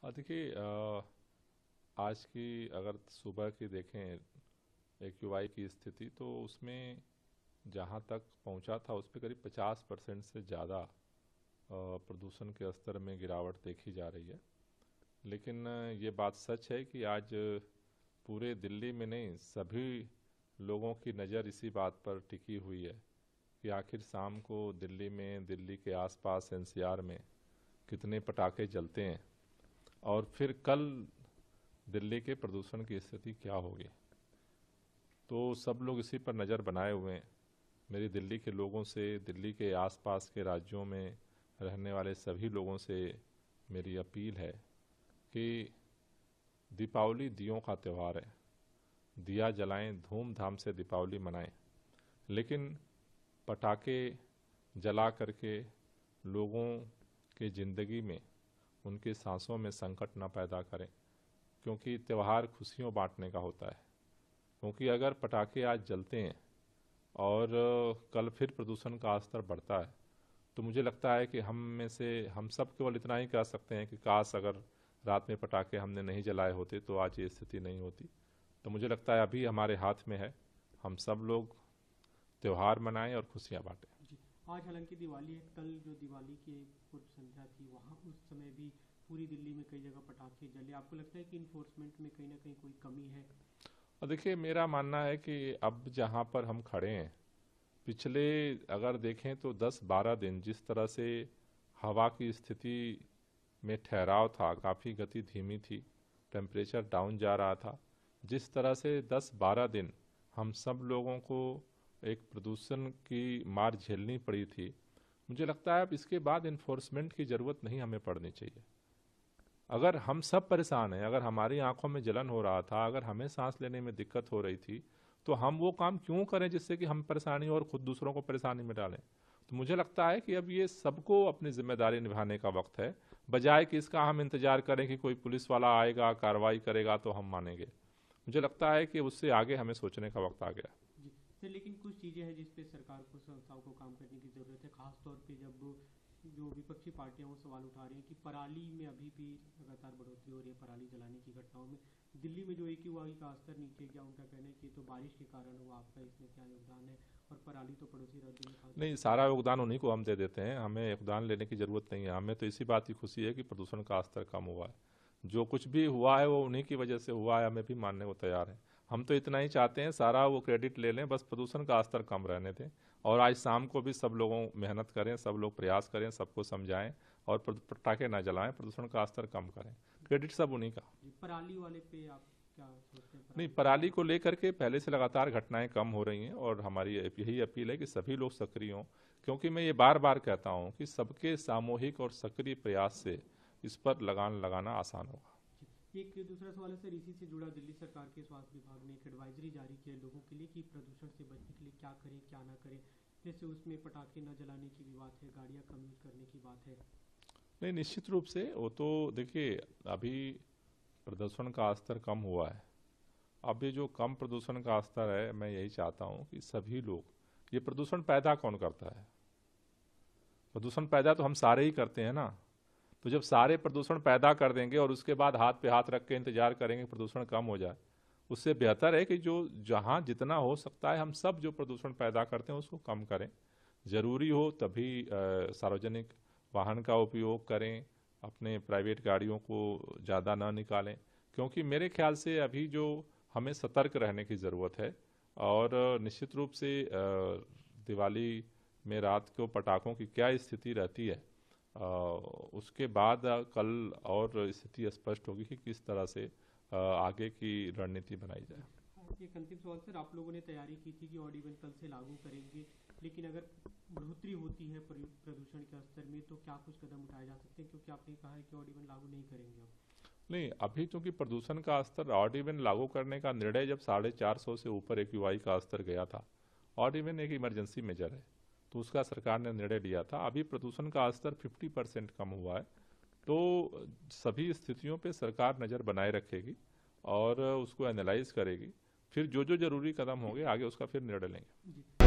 देखिए, आज की अगर सुबह की देखें एक्यूआई की स्थिति, तो उसमें जहाँ तक पहुँचा था उस पे करीब 50% से ज़्यादा प्रदूषण के स्तर में गिरावट देखी जा रही है। लेकिन ये बात सच है कि आज पूरे दिल्ली में नहीं, सभी लोगों की नज़र इसी बात पर टिकी हुई है कि आखिर शाम को दिल्ली में, दिल्ली के आसपास एनसीआर में कितने पटाखे जलते हैं और फिर कल दिल्ली के प्रदूषण की स्थिति क्या होगी। तो सब लोग इसी पर नज़र बनाए हुए हैं। मेरी दिल्ली के लोगों से, दिल्ली के आसपास के राज्यों में रहने वाले सभी लोगों से मेरी अपील है कि दीपावली दियों का त्यौहार है, दिया जलाएं, धूमधाम से दीपावली मनाएं, लेकिन पटाखे जला करके लोगों की ज़िंदगी में, उनकी सांसों में संकट न पैदा करें, क्योंकि त्यौहार खुशियों बांटने का होता है। क्योंकि अगर पटाखे आज जलते हैं और कल फिर प्रदूषण का स्तर बढ़ता है, तो मुझे लगता है कि हम में से हम सब केवल इतना ही कह सकते हैं कि काश अगर रात में पटाखे हमने नहीं जलाए होते तो आज ये स्थिति नहीं होती। तो मुझे लगता है अभी हमारे हाथ में है, हम सब लोग त्यौहार मनाएं और खुशियां बांटें। जी। आज हालांकि दिवाली है, कल जो दिवाली की पूर्व संध्या थी वहाँ उस समय भी पूरी दिल्ली में कई जगह पटाखे जले। आपको लगता है कि इन्फोर्समेंट में कहीं ना कहीं कोई कमी है? और देखिए, मेरा मानना है कि अब जहाँ पर हम खड़े हैं, पिछले अगर देखें तो 10-12 दिन जिस तरह से हवा की स्थिति में ठहराव था, काफ़ी गति धीमी थी, टेम्परेचर डाउन जा रहा था, जिस तरह से 10-12 दिन हम सब लोगों को एक प्रदूषण की मार झेलनी पड़ी थी, मुझे लगता है अब इसके बाद इन्फोर्समेंट की ज़रूरत नहीं हमें पड़नी चाहिए। अगर हम सब परेशान हैं, अगर हमारी आंखों में जलन हो रहा था, अगर हमें सांस लेने में दिक्कत हो रही थी, तो हम वो काम क्यों करें जिससे कि हम परेशानी और खुद दूसरों को परेशानी में डालें। तो मुझे लगता है कि अब ये सबको अपनी जिम्मेदारी निभाने का वक्त है, बजाय कि इसका हम इंतजार करें कि कोई पुलिस वाला आएगा, कार्रवाई करेगा तो हम मानेंगे। मुझे लगता है कि उससे आगे हमें सोचने का वक्त आ गया। जी सर, लेकिन कुछ चीज़ें हैं जिस पे सरकार को, संस्थाओं को काम करने की ज़रूरत है, खासतौर पे जब जो विपक्षी पार्टियां वो सवाल उठा रही हैं कि पराली में अभी भी लगातार बढ़ोतरी हो रही है, पराली जलाने की घटनाओं में। दिल्ली में जो एक्यूआई का स्तर नीचे गया, उनका कहना है कि तो बारिश के कारण हुआ, आपका इसमें क्या योगदान है? और पराली तो पड़ोसी राज्यों में नहीं, खासतौर पे सारा जलाई योगदान उन्हीं को हम दे देते हैं, हमें योगदान लेने की ज़रूरत नहीं है। हमें तो इसी बात की खुशी है कि प्रदूषण का स्तर कम हुआ है। जो कुछ भी हुआ है वो उन्हीं की वजह से हुआ है, हमें भी मानने को तैयार है। हम तो इतना ही चाहते हैं, सारा वो क्रेडिट ले लें, बस प्रदूषण का स्तर कम रहने दें। और आज शाम को भी सब लोगों मेहनत करें, सब लोग प्रयास करें, सबको समझाएं और पटाखे ना जलाएं, प्रदूषण का स्तर कम करें। क्रेडिट सब उन्हीं का। जी, पराली वाले पे आप क्या सोचते हैं? नहीं, पराली पे पराली को लेकर के पहले से लगातार घटनाएं कम हो रही हैं और हमारी यही अपील है कि सभी लोग सक्रिय हों। क्योंकि मैं ये बार बार कहता हूं कि सबके सामूहिक और सक्रिय प्रयास से इस पर लगान लगाना आसान होगा। जी, एक दूसरा सवाल है सर, इसी से जुड़ा। दिल्ली सरकार के स्वास्थ्य विभाग ने एक एडवाइजरी जारी की है लोगों के लिए कि प्रदूषण से बचने के लिए क्या करें क्या ना करें। जैसे उसमें पटाखे न जलाने की भी बात है, गाड़ियाँ कम यूज करने की बात है। नहीं, निश्चित रूप से वो तो देखिए, अभी प्रदूषण का स्तर कम हुआ है। अब ये जो कम प्रदूषण का स्तर है, मैं यही चाहता हूँ कि सभी लोग, ये प्रदूषण पैदा कौन करता है? प्रदूषण पैदा तो हम सारे ही करते हैं ना। तो जब सारे प्रदूषण पैदा कर देंगे और उसके बाद हाथ पे हाथ रख के इंतजार करेंगे प्रदूषण कम हो जाए, उससे बेहतर है कि जो जहाँ जितना हो सकता है हम सब जो प्रदूषण पैदा करते हैं उसको कम करें। ज़रूरी हो तभी सार्वजनिक वाहन का उपयोग करें, अपने प्राइवेट गाड़ियों को ज़्यादा ना निकालें। क्योंकि मेरे ख्याल से अभी जो हमें सतर्क रहने की ज़रूरत है। और निश्चित रूप से दिवाली में रात को पटाखों की क्या स्थिति रहती है, उसके बाद कल और स्थिति स्पष्ट होगी कि किस तरह से आगे की रणनीति बनाई जी। जाए। एक अंतिम सवाल सर, आप लोगों ने तैयारी की थी कि ऑड इवन कल से लागू करेंगे, लेकिन अगर बढ़ोतरी होती है प्रदूषण के स्तर में तो क्या कुछ कदम उठाए जा सकते हैं? क्योंकि आपने कहा है कि ऑड इवन लागू नहीं करेंगे अब। नहीं, अभी चूंकि प्रदूषण का स्तर ऑड इवन लागू करने का निर्णय जब 450 से ऊपर एक्यूआई का स्तर गया था, ऑड इवन एक इमरजेंसी मेजर है, तो उसका सरकार ने निर्णय लिया था। अभी प्रदूषण का स्तर 50% कम हुआ है, तो सभी स्थितियों पे सरकार नज़र बनाए रखेगी और उसको एनालाइज करेगी। फिर जो जो जरूरी कदम होंगे आगे उसका फिर निर्णय लेंगे। जी।